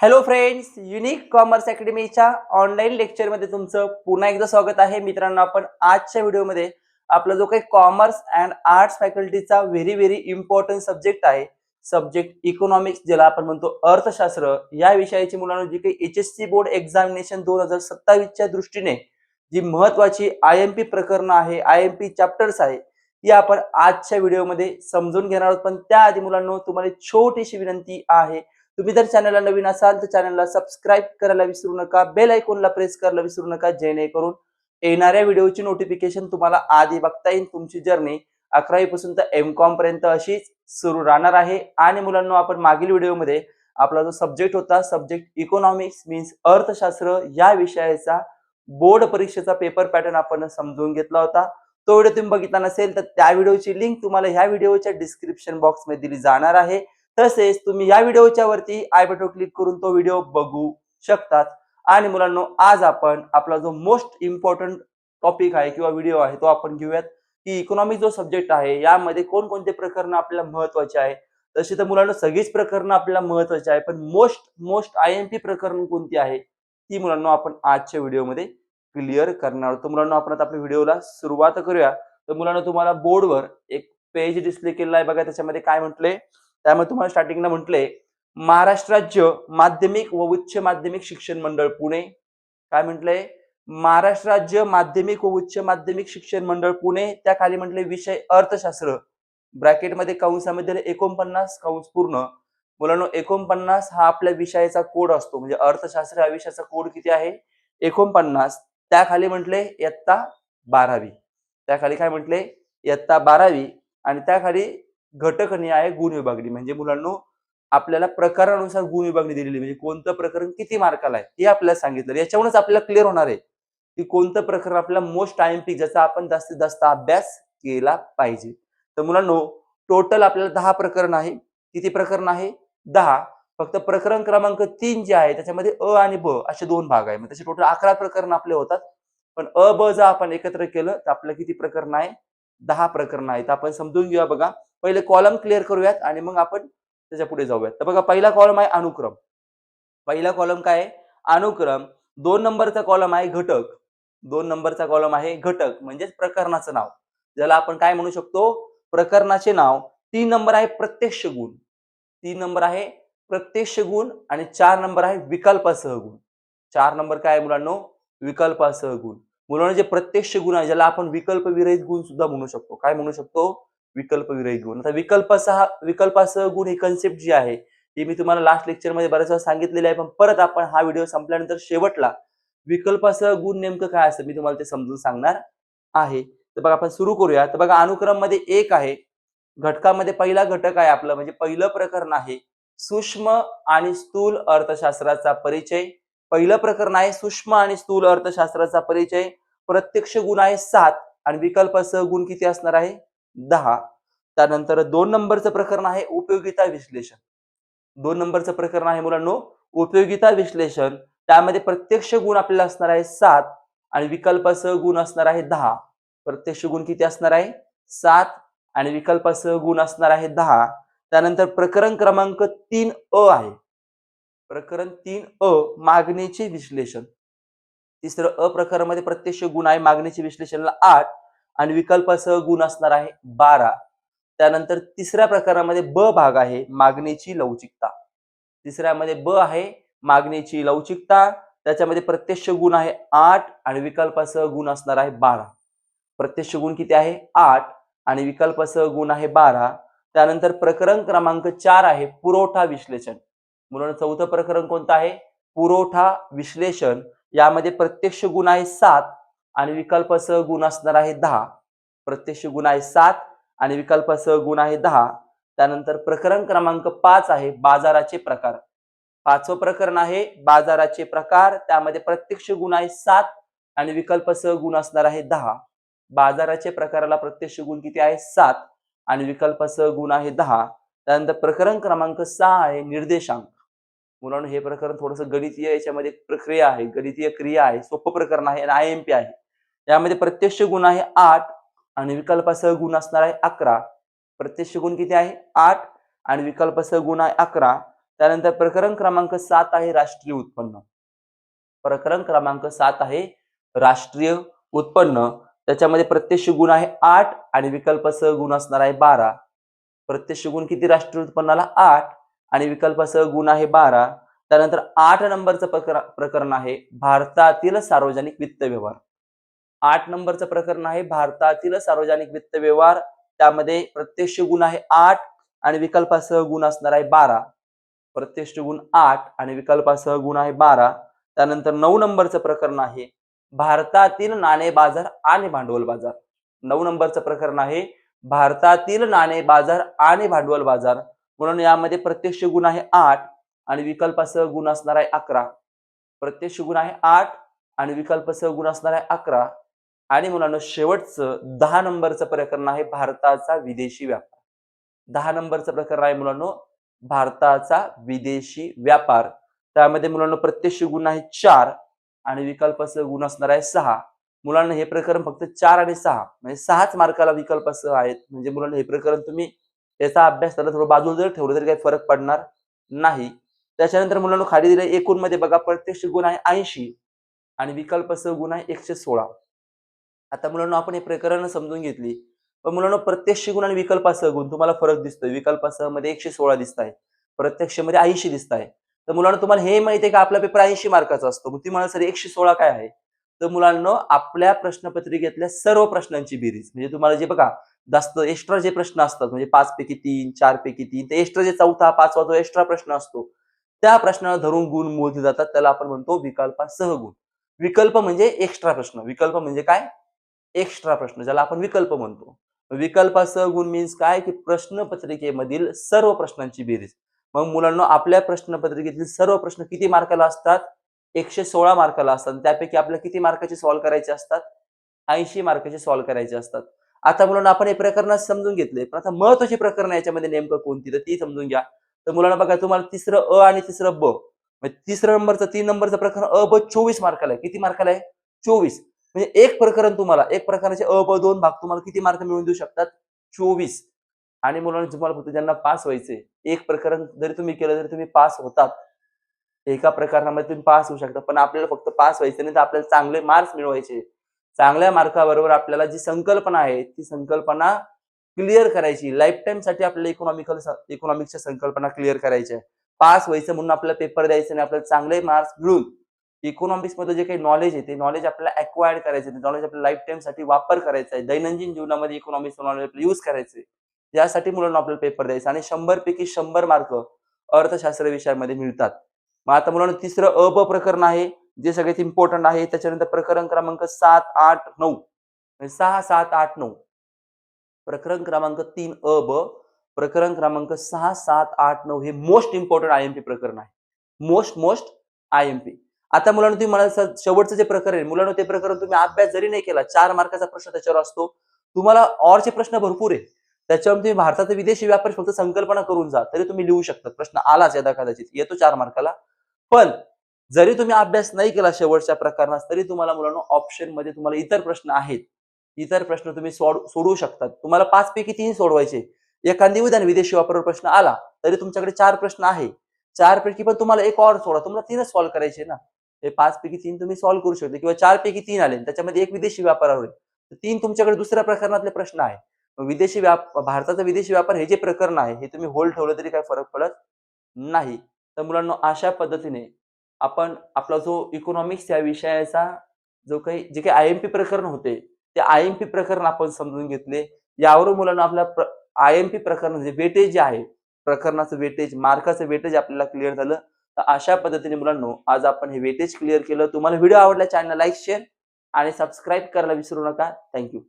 Hello friends, unique commerce अकॅडमीच्या online लेक्चरमध्ये तुमचं पुन्हा एकदा स्वागत आहे. मित्रांनो, आपण आजच्या व्हिडिओमध्ये आपला जो काही कॉमर्स अँड आर्ट्स फॅकल्टीचा व्हेरी इम्पॉर्टंट सब्जेक्ट आहे, सब्जेक्ट इकॉनॉमिक्स, ज्याला आपण म्हणतो अर्थशास्त्र, या विषयाची मुलांना जी काही एचएससी बोर्ड एक्झामिनेशन 2027 च्या दृष्टीने जी महत्वाची आयएमपी प्रकरणं आहे, आयएमपी चॅप्टर्स आहे, ती आपण आजच्या व्हिडिओमध्ये समजून घेणार आहोत. पण त्याआधी मुलांनो, तुम्हाला एक छोटीशी विनंती आहे. तुम्ही जर चॅनलला नवीन असाल तर चॅनलला सबस्क्राईब करायला विसरू नका, बेल आयकॉनला प्रेस करायला विसरू नका, जेणेकरून येणाऱ्या व्हिडिओची नोटिफिकेशन तुम्हाला आधी बघता येईल. तुमची जर्नी 11वी पासून तर एमकॉम पर्यंत अशीच सुरू राहणार आहे. आणि मुलांनो, आपण मागील व्हिडिओमध्ये आपला जो सब्जेक्ट होता, सब्जेक्ट इकॉनॉमिक्स मीन्स अर्थशास्त्र, या विषयाचा बोर्ड परीक्षेचा पेपर पॅटर्न आपण समजून घेतला होता. तो व्हिडिओ तुम्ही बघितला नसेल तर त्या व्हिडिओची लिंक तुम्हाला ह्या व्हिडिओच्या डिस्क्रिप्शन बॉक्समध्ये दिली जाणार आहे. तसेच तुम्ही या व्हिडिओच्या वरती आय बटन क्लिक करून तो व्हिडिओ बघू शकतात. आणि मुलांनो, आज आपण आपला जो मोस्ट इम्पॉर्टंट टॉपिक आहे किंवा व्हिडिओ आहे तो आपण घेऊयात, की इकॉनॉमिक्स जो सब्जेक्ट आहे यामध्ये कोणकोणते प्रकरण आपल्याला महत्वाचे आहे. तशी तर मुलांना सगळीच प्रकरणं आपल्याला महत्वाची आहे, पण मोस्ट मोस्ट आयएमपी प्रकरण कोणती आहे ती मुलांना आपण आजच्या व्हिडिओमध्ये क्लिअर करणार आहोत. तर मुलांना आपण आता आपल्या व्हिडिओला सुरुवात करूया. तर मुलांना, तुम्हाला बोर्डवर एक पेज डिस्प्ले केलेला आहे बघा. त्याच्यामध्ये काय म्हटलंय, त्यामुळे तुम्हाला स्टार्टिंगला म्हटलंय महाराष्ट्र राज्य माध्यमिक व उच्च माध्यमिक शिक्षण मंडळ पुणे. काय म्हटलंय? महाराष्ट्र राज्य माध्यमिक व उच्च माध्यमिक शिक्षण मंडळ पुणे. त्या खाली म्हटले विषय अर्थशास्त्र, ब्रॅकेटमध्ये कंसामध्ये 49 कंस पूर्ण. मुलांनो, 49 हा आपल्या विषयाचा कोड असतो. म्हणजे अर्थशास्त्र या विषयाचा कोड किती आहे? 49. त्याखाली म्हटले इयत्ता 12वी. त्याखाली काय म्हटले? इयत्ता 12वी. आणि त्याखाली घटकनिहाय आहे गुण विभागणी. म्हणजे मुलांनो, आपल्याला प्रकारानुसार गुण विभागणी दिलेली, म्हणजे कोणतं प्रकरण किती मार्काला आहे हे आपल्याला सांगितलं. याच्यावरूनच आपल्याला क्लिअर होणार आहे की कोणतं प्रकरण आपल्याला मोस्ट आयएमपी, ज्याचा आपण जास्तीत जास्त अभ्यास केला पाहिजे. तर मुलांनो, टोटल आपल्याला 10 प्रकरण आहे. किती प्रकरण आहे? 10. फक्त प्रकरण क्रमांक 3 जे आहे त्याच्यामध्ये अ आणि ब असे 2 भाग आहे. म्हणजे टोटल 11 प्रकरण आपले होतात. पण अ ब जर आपण एकत्र केलं तर आपल्याला किती प्रकरण आहे? 10 प्रकरण आहेत. आपण समजून घेऊया बघा. पहिले कॉलम क्लिअर करूयात आणि मग आपण त्याच्या पुढे जाऊयात. तर बघा, पहिला कॉलम आहे अनुक्रम. पहिला कॉलम काय आहे? अनुक्रम. 2 नंबरचा कॉलम आहे घटक. 2 नंबरचा कॉलम आहे घटक म्हणजेच प्रकरणाचं नाव, ज्याला आपण काय म्हणू शकतो? प्रकरणाचे नाव. 3 नंबर आहे प्रत्यक्ष गुण. 3 नंबर आहे प्रत्यक्ष गुण. आणि 4 नंबर आहे विकल्पासह गुण. 4 नंबर काय आहे मुलांनो? विकल्पासह गुण. मुलांनो, जे प्रत्यक्ष गुण आहे ज्याला आपण विकल्प विरहित गुण सुद्धा म्हणू शकतो. काय म्हणू शकतो? विकल्प विरहित गुण. आता विकल्पासह गुण ही कन्सेप्ट जी आहे ती मी तुम्हाला लास्ट लेक्चर मध्ये बऱ्याच वेळा सांगितलेली आहे. पण परत आपण हा व्हिडिओ संपल्यानंतर शेवटला विकल्पासह गुण नेमकं काय असतं मी तुम्हाला ते समजून सांगणार आहे. तर बघा, आपण सुरू करूया. तर बघा, अनुक्रम मध्ये 1 आहे. घटकामध्ये पहिला घटक आहे आपलं, म्हणजे पहिलं प्रकरण आहे सूक्ष्म आणि स्थूल अर्थशास्त्राचा परिचय. पहिलं प्रकरण आहे सूक्ष्म आणि स्थूल अर्थशास्त्राचा परिचय. प्रत्यक्ष गुण आहे 7 आणि विकल्पासह गुण किती असणार आहे? 10. त्यानंतर 2 नंबरचं प्रकरण आहे उपयोगिता विश्लेषण. 2 नंबरचं प्रकरण आहे मुलांनो उपयोगिता विश्लेषण. त्यामध्ये प्रत्यक्ष गुण आपल्याला असणार आहे 7 आणि विकल्पासह गुण असणार आहे 10. प्रत्यक्ष गुण किती असणार आहे? 7 आणि विकल्पासह गुण असणार आहे 10. त्यानंतर प्रकरण क्रमांक 3 अ आहे. प्रकरण 3 अ मागणीचे विश्लेषण. तिसरं अ प्रकारामध्ये प्रत्यक्ष गुण आहे मागणीचे विश्लेषणाला 8 आणि विकल्पासह गुण असणार आहे 12. त्यानंतर तिसऱ्या प्रकारामध्ये ब भाग आहे मागणीची लवचिकता. तिसऱ्यामध्ये ब आहे मागणीची लवचिकता. त्याच्यामध्ये प्रत्यक्ष गुण आहे 8 आणि विकल्पासह गुण असणार आहे 12. प्रत्यक्ष गुण किती आहे? 8 आणि विकल्पासह गुण आहे 12. त्यानंतर प्रकरण क्रमांक 4 आहे पुरवठा विश्लेषण. मुलांना, चौथं प्रकरण कोणतं आहे? पुरवठा विश्लेषण. यामध्ये प्रत्यक्ष गुण आहे 7 आणि विकल्पासह गुण असणार आहे 10. प्रत्यक्ष गुण आहे 7 आणि विकल्पासह गुण आहे 10. त्यानंतर प्रकरण क्रमांक 5 आहे बाजाराचे प्रकार. 5वं प्रकरण आहे बाजाराचे प्रकार. त्यामध्ये प्रत्यक्ष गुण आहे 7 आणि विकल्पासह गुण असणार आहे 10. बाजाराचे प्रकाराला प्रत्यक्ष गुण किती आहे? 7 आणि विकल्पासह गुण आहे 10. त्यानंतर प्रकरण क्रमांक 6 आहे निर्देशांक. मुलांनो, हे प्रकरण थोडंसं गणितीय याच्यामध्ये प्रक्रिया आहे, गणितीय क्रिया आहे, सोपं प्रकरण आहे आणि आयएमपी आहे. यामध्ये प्रत्यक्ष गुण आहे 8 आणि विकल्पासह गुण असणार आहे 11. प्रत्यक्ष गुण किती आहे? 8 आणि विकल्पासह गुण आहे 11. त्यानंतर प्रकरण क्रमांक 7 आहे राष्ट्रीय उत्पन्न. प्रकरण क्रमांक 7 आहे राष्ट्रीय उत्पन्न. त्याच्यामध्ये प्रत्यक्ष गुण आहे 8 आणि विकल्पासह गुण असणार आहे 12. प्रत्यक्ष गुण किती राष्ट्रीय उत्पन्नाला? 8 आणि विकल्पासह गुण आहे 12. त्यानंतर 8 नंबरचं प्रकरण आहे भारतातील सार्वजनिक वित्त व्यवहार. 8 नंबरचं प्रकरण आहे भारतातील सार्वजनिक वित्त व्यवहार. त्यामध्ये प्रत्यक्ष गुण आहे 8 आणि विकल्पासह गुण असणार आहे 12. प्रत्यक्ष गुण 8 आणि विकल्पासह गुण आहे 12. त्यानंतर 9 नंबरचं प्रकरण आहे भारतातील नाणे बाजार आणि भांडवल बाजार. 9 नंबरचं प्रकरण आहे भारतातील नाणे बाजार आणि भांडवल बाजार. म्हणून यामध्ये प्रत्यक्ष गुण आहे 8 आणि विकल्पासह गुण असणार आहे 11. प्रत्यक्ष गुण आहे 8 आणि विकल्पासह गुण असणार आहे 11. आणि मुलांना शेवटचं 10 नंबरचं प्रकरण आहे भारताचा विदेशी व्यापार. 10 नंबरचं प्रकरण आहे मुलांनो भारताचा विदेशी व्यापार. त्यामध्ये मुलांना प्रत्यक्ष गुण आहे 4 आणि विकल्पासह गुण असणार आहे 6. मुलांना हे प्रकरण फक्त 4 आणि 6 म्हणजे 6च मार्काला विकल्पासह आहेत. म्हणजे मुलांना हे प्रकरण तुम्ही त्याचा अभ्यास त्याला थोडं बाजूला जर ठेवलं तरी काही फरक पडणार नाही. त्याच्यानंतर मुलांना खाली दिले एकूण मध्ये बघा प्रत्यक्ष गुण आहे 80 आणि विकल्पासह गुण आहे 116. आता मुलांना आपण हे प्रकरण समजून घेतली. पण मुलांना प्रत्यक्ष गुण आणि विकल्पासह गुण तुम्हाला फरक दिसतोय. विकल्पासह मध्ये 116 दिसत आहे, प्रत्यक्ष मध्ये 80 दिसत आहे. तर मुलांना तुम्हाला हे माहिती आहे का आपला पेपर 80 मार्काचा असतो. मग ती म्हणाल सर 116 काय आहे? तर मुलांना आपल्या प्रश्नपत्रिकेतल्या सर्व प्रश्नांची बेरीज म्हणजे तुम्हाला जे बघा जास्त एक्स्ट्रा जे प्रश्न असतात म्हणजे 5 पैकी 3, 4 पैकी 3 ते एक्स्ट्रा जे चौथा, पाचवा जो एक्स्ट्रा प्रश्न असतो त्या प्रश्नाला धरून गुण मोजले जातात. त्याला आपण म्हणतो विकल्पासह गुण. विकल्प म्हणजे एक्स्ट्रा प्रश्न. विकल्प म्हणजे काय? एक्स्ट्रा प्रश्न ज्याला आपण विकल्प म्हणतो. विकल्पासह गुण मीन्स काय की प्रश्नपत्रिकेमधील सर्व प्रश्नांची बेरीज. मग मुलांना आपल्या प्रश्नपत्रिकेतील सर्व प्रश्न किती मार्काला असतात? 116 मार्काला असतात. त्यापैकी आपल्याला किती मार्काचे सॉल्व्ह करायचे असतात? 80 मार्काचे सॉल्व्ह करायचे असतात. आता मुलांना आपण हे प्रकरण समजून घेतले. पण आता महत्त्वाची प्रकरण याच्यामध्ये नेमकं कोणती तर ती समजून घ्या. तर मुलांना बघा तुम्हाला तिसरं अ आणि तिसरं ब. म्हणजे तिसरं नंबरचं 3 नंबरचं प्रकरण अ ब 24 मार्काला आहे. किती मार्काला आहे? 24. म्हणजे एक प्रकरण तुम्हाला एक प्रकारचे अ ब 2 भाग तुम्हाला किती मार्क मिळवून देऊ शकतात? 24. आणि मुलांना तुम्हाला फक्त ज्यांना पास व्हायचे एक प्रकरण जरी तुम्ही केलं तरी तुम्ही पास होतात. एका प्रकरणामध्ये तुम्ही पास होऊ शकता. पण आपल्याला फक्त पास व्हायचं नाही तर आपल्याला चांगले मार्क्स मिळवायचे. चांगल्या मार्काबरोबर आपल्याला जी संकल्पना आहे ती संकल्पना क्लिअर करायची. लाईफ टाईमसाठी आपल्याला इकॉनॉमिक्सच्या संकल्पना क्लिअर करायच्या आहे. पास व्हायचं म्हणून आपल्याला पेपर द्यायचं नाही. आपल्याला चांगले मार्क्स मिळवून इकॉनॉमिक्समध्ये जे काही नॉलेज आहे ते नॉलेज आपल्याला अक्वायर करायचं आहे. नॉलेज आपल्याला लाईफ टाईमसाठी वापर करायचा आहे. दैनंदिन जीवनामध्ये इकॉनॉमिक्सचं नॉलेज आपल्याला यूज करायचं आहे. यासाठी मुलांना आपल्याला पेपर द्यायचा आणि 100 पैकी 100 मार्क अर्थशास्त्र विषयामध्ये मिळतात. मग आता मुलांना तिसरं अ ब प्रकरण आहे जे सगळ्यात इम्पॉर्टंट आहे. त्याच्यानंतर प्रकरण क्रमांक 7, 8, 9 म्हणजे 6, 7, 8, 9. प्रकरण क्रमांक 3 अ ब, प्रकरण क्रमांक 6, 7, 8, 9 हे मोस्ट इम्पॉर्टंट आयएमपी प्रकरण आहे. Most IMP. आता मुलांना तुम्ही म्हणाल सर शेवटचं जे प्रकरण आहे मुलांना ते प्रकरण तुम्ही अभ्यास जरी नाही केला 4 मार्काचा प्रश्न त्याच्यावर असतो. तुम्हाला ऑरचे प्रश्न भरपूर आहे. त्याच्यावर तुम्ही भारताचा विदेशी व्यापार फक्त संकल्पना करून जा तरी तुम्ही लिहू शकता. प्रश्न आलाच यदा कदाचित येतो 4 मार्काला. पण जरी तुम्ही अभ्यास नाही केला शेवटच्या प्रकरणात तरी तुम्हाला मुलांना ऑप्शन मध्ये तुम्हाला इतर प्रश्न आहेत. इतर प्रश्न तुम्ही सोडवू शकतात. तुम्हाला 5 पैकी 3 सोडवायचे. एखादी उदाहरण विदेशी वापरावर प्रश्न आला तरी तुमच्याकडे 4 प्रश्न आहे. 4 पैकी पण तुम्हाला एक और सोडा. तुम्हाला 3च सॉल्व्ह करायचे ना. हे 5 पैकी 3 तुम्ही सॉल्व्ह करू शकता किंवा 4 पैकी 3 आले त्याच्यामध्ये एक विदेशी व्यापारावर आहे. तर 3 तुमच्याकडे दुसऱ्या प्रकरणातले प्रश्न आहे. भारताचा विदेशी व्यापार हे जे प्रकरण आहे हे तुम्ही होल्ड ठेवलं तरी काही फरक पडत नाही. तर मुलांना अशा पद्धतीने आपण आपला जो इकॉनॉमिक्स या विषयाचा जे काही आयएमपी प्रकरण होते ते आयएमपी प्रकरण आपण समजून घेतले. यावरून मुलांना आपल्या आयएमपी प्रकरण म्हणजे वेटेज जे आहे प्रकरणाचं वेटेज मार्काचं वेटेज आपल्याला क्लिअर झालं. तर अशा पद्धतीने मुलांनो आज आपण हे वेटेज क्लिअर केलं. तुम्हाला व्हिडिओ आवडला चॅनल लाईक शेअर आणि सबस्क्राईब करायला विसरू नका. थँक्यू.